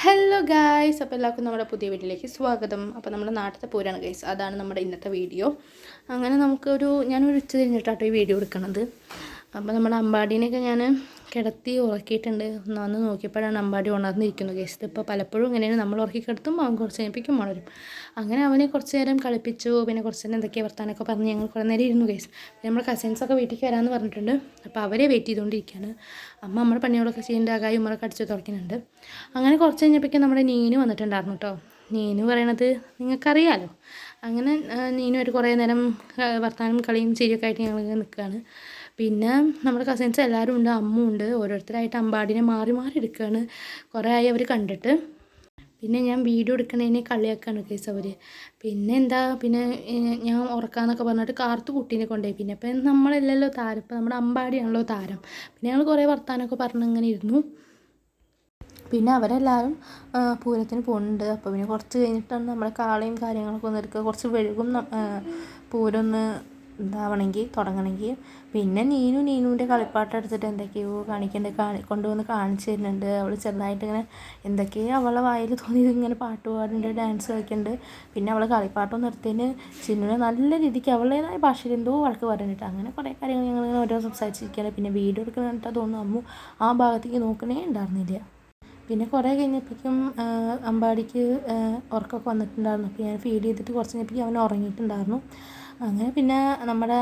Hello guys, അപ്പോൾ എല്ലാവർക്കും നമ്മുടെ പുതിയ വീഡിയോയിലേക്ക് സ്വാഗതം. അപ്പോൾ നമ്മുടെ നാട്ടിലത്തെ പൂരാണ് ഗൈസ്, അതാണ് നമ്മുടെ ഇന്നത്തെ വീഡിയോ. അങ്ങനെ ഞാനൊരു ഉച്ച കഴിഞ്ഞിട്ടാട്ടോ ഈ വീഡിയോ എടുക്കണത്. അപ്പോൾ നമ്മുടെ അമ്പാടീനെയൊക്കെ ഞാൻ കിടത്തി ഉറക്കിയിട്ടുണ്ട്. വന്ന് നോക്കിയപ്പോഴാണ് അമ്പാടി ഉണർന്നിരിക്കുന്നത് ഗൈസ്. ഇപ്പോൾ പലപ്പോഴും ഇങ്ങനെയാണ്, നമ്മൾ ഉറക്കി കിടത്തും അവൻ കുറച്ച് കഴിഞ്ഞപ്പിക്കും ഉണരും. അങ്ങനെ അവനെ കുറച്ച് നേരം കളിപ്പിച്ചു. പിന്നെ കുറച്ച് നേരം എന്തൊക്കെയാണ് വർത്താനൊക്കെ പറഞ്ഞ് ഞങ്ങൾ കുറേ നേരം ഇരുന്നു ഗൈസ്. നമ്മുടെ കസിൻസൊക്കെ വീട്ടിലേക്ക് വരാമെന്ന് പറഞ്ഞിട്ടുണ്ട്. അപ്പോൾ അവരെ വെയിറ്റ് ചെയ്തുകൊണ്ടിരിക്കുകയാണ്. അമ്മ നമ്മുടെ പണികളൊക്കെ ചെയ്യേണ്ട ആകായി ഉമ്മറൊക്കെ അടിച്ച് തുടക്കുന്നുണ്ട്. അങ്ങനെ കുറച്ച് കഴിഞ്ഞപ്പോഴേക്കും നമ്മുടെ നീനു വന്നിട്ടുണ്ടായിരുന്നു കേട്ടോ. നീനു പറയണത് നിങ്ങൾക്കറിയാമല്ലോ. അങ്ങനെ നീനുമായിട്ട് കുറേ നേരം വർത്താനം കളിയും ചിരിയൊക്കെ ആയിട്ട് ഞങ്ങളിങ്ങനെ നിൽക്കുകയാണ്. പിന്നെ നമ്മുടെ കസിൻസ് എല്ലാവരും ഉണ്ട്, അമ്മ ഉണ്ട്. ഓരോരുത്തരായിട്ട് അമ്പാടിനെ മാറി മാറി എടുക്കുകയാണ്. കുറേ ആയി അവർ കണ്ടിട്ട്. പിന്നെ ഞാൻ വീഡിയോ എടുക്കണതിനെ കളിയാക്കാണ് കേസ് അവർ. പിന്നെ ഞാൻ ഉറക്കാമെന്നൊക്കെ പറഞ്ഞിട്ട് കാർത്തു കുട്ടീനെ കൊണ്ടുപോയി. പിന്നെ ഇപ്പം നമ്മളല്ലല്ലോ താരം, ഇപ്പം നമ്മുടെ അമ്പാടിയാണല്ലോ താരം. പിന്നെ ഞങ്ങൾ കുറേ വർത്താനമൊക്കെ പറഞ്ഞങ്ങനെ ഇരുന്നു. പിന്നെ അവരെല്ലാവരും പൂരത്തിന് പോകുന്നുണ്ട്. അപ്പോൾ പിന്നെ കുറച്ച് കഴിഞ്ഞിട്ടാണ് നമ്മുടെ കാളയും കാര്യങ്ങളൊക്കെ ഒന്ന് എടുക്കുക. കുറച്ച് വഴുകും പൂരം ഒന്ന് ഇതാവണമെങ്കിൽ തുടങ്ങണമെങ്കിൽ. പിന്നെ നീനുവിൻ്റെ കളിപ്പാട്ടം എടുത്തിട്ട് എന്തൊക്കെയോ കൊണ്ടുവന്ന് കാണിച്ചു തരുന്നുണ്ട്. അവൾ ചെറുതായിട്ട് ഇങ്ങനെ എന്തൊക്കെയോ അവളെ വായിൽ തോന്നിയത് ഇങ്ങനെ പാട്ട് പാടുന്നുണ്ട്, ഡാൻസ് കളിക്കുന്നുണ്ട്. പിന്നെ അവൾ കളിപ്പാട്ടം നിർത്തിയതിന് ചിന്നുവിനെ നല്ല രീതിക്ക് അവളുടേതായ ഭാഷയിൽ എന്തോ വഴക്ക് പറയുന്നുണ്ട്. അങ്ങനെ കുറേ കാര്യങ്ങൾ ഞങ്ങളിങ്ങനെ ഓരോ സംസാരിച്ചിരിക്കുകയാണ്. പിന്നെ വീഡിയോ എടുക്കുന്നിട്ടാ തോന്നുന്നു അമ്മു ആ ഭാഗത്തേക്ക് നോക്കണേ ഉണ്ടായിരുന്നില്ല. പിന്നെ കുറേ കഴിഞ്ഞപ്പോഴേക്കും അമ്പാടിക്ക് ഉറക്കമൊക്കെ വന്നിട്ടുണ്ടായിരുന്നു. അപ്പോൾ ഞാൻ ഫീഡ് ചെയ്തിട്ട് കുറച്ച് കഴിഞ്ഞപ്പോഴേക്കും അവൻ ഉറങ്ങിയിട്ടുണ്ടായിരുന്നു. അങ്ങനെ പിന്നെ നമ്മുടെ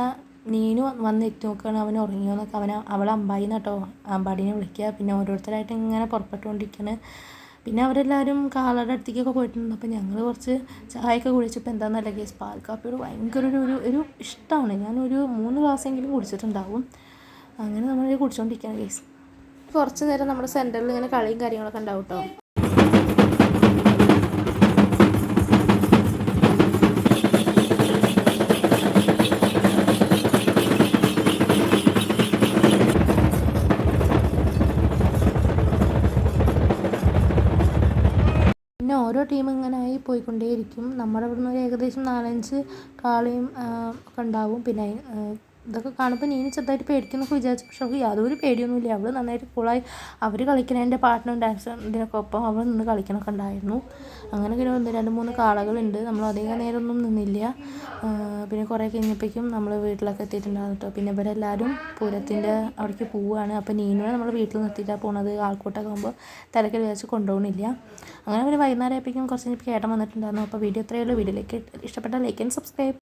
നീനു വന്ന് എത്തി നോക്കുകയാണ് അവൻ ഉറങ്ങിയോ എന്നൊക്കെ. അവൾ അമ്പായിന്ന് കേട്ടോ അമ്പാടീനെ വിളിക്കുക. പിന്നെ ഓരോരുത്തരായിട്ട് ഇങ്ങനെ പുറപ്പെട്ടുകൊണ്ടിരിക്കുകയാണ്. പിന്നെ അവരെല്ലാവരും കാളയുടെ അടുത്തേക്കൊക്കെ പോയിട്ടുണ്ട്. അപ്പോൾ ഞങ്ങൾ കുറച്ച് ചായയൊക്കെ കുടിച്ചപ്പോൾ എന്താണെന്നല്ല കേസ്, പാൽ കാപ്പിയോട് ഭയങ്കര ഒരു ഇഷ്ടമാണ്. ഞാനൊരു 3 ഗ്ലാസ്സെങ്കിലും കുടിച്ചിട്ടുണ്ടാവും. അങ്ങനെ നമ്മൾ കുടിച്ചുകൊണ്ടിരിക്കുകയാണ് കേസ്. കുറച്ച് നേരം നമ്മുടെ സെൻറ്ററിൽ ഇങ്ങനെ കളിയും കാര്യങ്ങളൊക്കെ ഉണ്ടാവും കേട്ടോ. പിന്നെ ഓരോ ടീം ഇങ്ങനെ ആയി പോയിക്കൊണ്ടേയിരിക്കും. നമ്മുടെ ഇവിടുന്ന് ഒരു ഏകദേശം 4-5 കാളയും ഒക്കെ ഉണ്ടാവും. പിന്നെ ഇതൊക്കെ കാണുമ്പോൾ നീന് ചെറുതായിട്ട് പേടിക്കുന്നൊക്കെ വിചാരിച്ചു. പക്ഷെ അവൾക്ക് യാതൊരു പേടിയൊന്നുമില്ല. അവൾ നന്നായിട്ട് കൂളായി അവർ കളിക്കുന്നതിൻ്റെ പാട്ടിനും ഡാൻസും ഇതിനൊക്കെ ഒപ്പം അവൾ നിന്ന് കളിക്കണമൊക്കെ ഉണ്ടായിരുന്നു. അങ്ങനെ പിന്നെ 1-2-3 കാളകളുണ്ട്. നമ്മൾ അധികം നേരമൊന്നും നിന്നില്ല. പിന്നെ കുറേ കഴിഞ്ഞപ്പോഴേക്കും നമ്മൾ വീട്ടിലൊക്കെ എത്തിയിട്ടുണ്ടായിരുന്നു കേട്ടോ. പിന്നെ ഇവരെല്ലാവരും പൂരത്തിൻ്റെ അവിടേക്ക് പോവുകയാണ്. അപ്പോൾ നീനുവിനെ നമ്മൾ വീട്ടിൽ നിർത്തിയിട്ടാണ് പോകുന്നത്. ആൾക്കൂട്ടൊക്കെ ആകുമ്പോൾ തിരക്കിൽ വിചാരിച്ച് കൊണ്ടുപോകണില്ല. അങ്ങനെ ഒരു വൈകുന്നേരം ആയപ്പോഴേക്കും കുറച്ച് കഴിഞ്ഞപ്പോൾ ഏട്ടൻ വന്നിട്ടുണ്ടായിരുന്നു. അപ്പോൾ വീഡിയോ ഇത്രയേ ഉള്ളൂ. വീഡിയോയിലേക്ക് ഇഷ്ടപ്പെട്ട ലൈക്ക് ആൻഡ് സബ്സ്ക്രൈബ്.